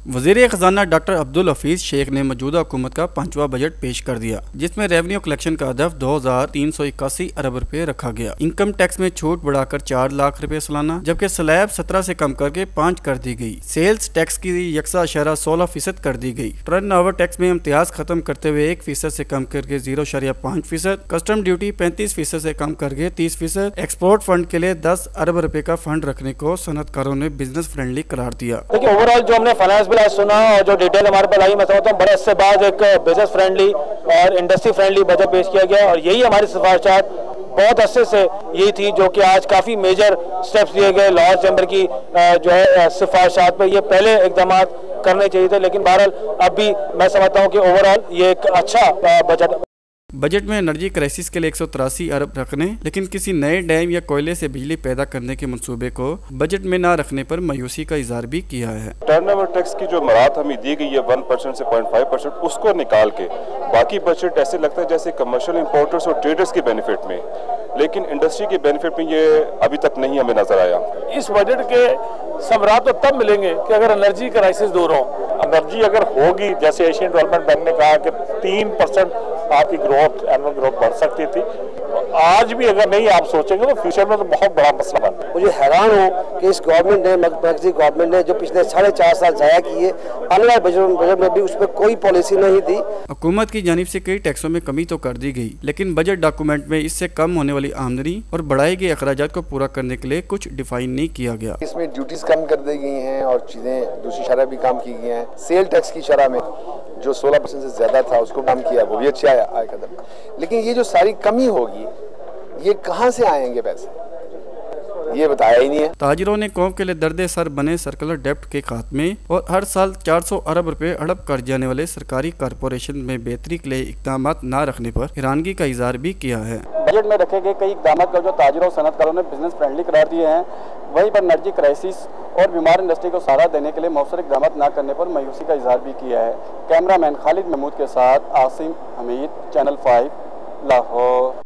वज़ीर ख़जाना डॉक्टर अब्दुल हफीज शेख ने मौजूदा हुकूमत का 5वां बजट पेश कर दिया, जिसमें रेवेन्यू कलेक्शन का हदफ 2381 अरब रुपए रखा गया। इनकम टैक्स में छूट बढ़ाकर 4 लाख रुपए सालाना, जबकि स्लैब 17 से कम करके 5 कर दी गई। सेल्स टैक्स की 1.16% कर दी गई। टर्न ओवर टैक्स में इम्तियाज खत्म करते हुए 1% से कम करके 0.5%। कस्टम ड्यूटी 35% से कम करके 30%। एक्सपोर्ट फंड के लिए 10 अरब रुपए का फंड रखने को सनतकारों ने बिजनेस फ्रेंडली करार दिया। देखिए, ओवरऑल जो हमने फाइनेंस बिल आज सुना और जो डिटेल हमारे पास आई, मैं समझता हूँ बड़े अरसे बाद एक बिजनेस फ्रेंडली और इंडस्ट्री फ्रेंडली बजट पेश किया गया और यही हमारी सिफारिशात बहुत अरसे से यही थी, जो कि आज काफ़ी मेजर स्टेप्स लिए गए। लॉर्ड चैम्बर की जो है सिफारिशात पे ये पहले इकदाम करने चाहिए थे, लेकिन बहरहाल अब भी मैं समझता हूँ कि ओवरऑल ये एक अच्छा बजट में एनर्जी क्राइसिस के लिए 183 अरब रखने, लेकिन किसी नए डैम या कोयले से बिजली पैदा करने के मंसूबे को बजट में न रखने पर मायूसी का इजहार भी किया है। टर्नओवर टैक्स की जो मराहत हमें दी गई है 1% से 0.5%, उसको निकाल के बाकी बजट ऐसे लगता है जैसे कमर्शियल इंपोर्टर्स और ट्रेडर्स के बेनिफिट में, लेकिन इंडस्ट्री के बेनिफिट में ये अभी तक नहीं हमें नजर आया। इस बजट के समरात तो तब मिलेंगे कि अगर एनर्जी क्राइसिस दूर हो। एनर्जी अगर होगी, जैसे एशियन डेवलपमेंट बैंक ने कहा कि 3% आपकी ग्रोथ, एनुअल ग्रोथ बढ़ सकती थी, आज भी अगर नहीं आप सोचेंगे तो फ्यूचर में तो बहुत बड़ा मसला बन। मुझे हैरान हूँ कि इस गवर्नमेंट ने, मरकजी गवर्नमेंट ने जो पिछले 4.5 साल जाया किए, आने वाले बजट में भी उस पर कोई पॉलिसी नहीं दी। हुकूमत की जानिब से कई टैक्सों में कमी तो कर दी गई, लेकिन बजट डॉक्यूमेंट में इससे कम होने वाली आमदनी और बढ़ाए गए अखराजात को पूरा करने के लिए कुछ डिफाइन नहीं किया गया। इसमें ड्यूटीज कम कर दी गई हैं और चीजें दूसरी शरह भी कम की गई हैं। सेल टैक्स की शरह में जो 16% से ज्यादा था उसको कम किया, वो भी अच्छा आया कदम। लेकिन ये जो सारी कमी होगी, ये कहाँ से आएंगे पैसे, ये बताया ही नहीं है। ताजिरों ने कौम के लिए दर्द सर बने सर्कुलर डेप्ट के खात्मे और हर साल 400 अरब रुपए हड़प कर जाने वाले सरकारी कारपोरेशन में बेहतरी के लिए इकदाम न रखने पर हैरानगी का इजहार भी किया है। बजट में रखे गए कई इकदाम का जो ताजिरों और सनतकारों ने बिजनेस फ्रेंडली करार दिए हैं, वहीं पर एनर्जी क्राइसिस और बीमार इंडस्ट्री को सहारा देने के लिए मौसर इकदाम न करने पर मायूसी का इजहार भी किया है। कैमरामैन खालिद महमूद के साथ आसिम हमीद, चैनल 5, लाहौर।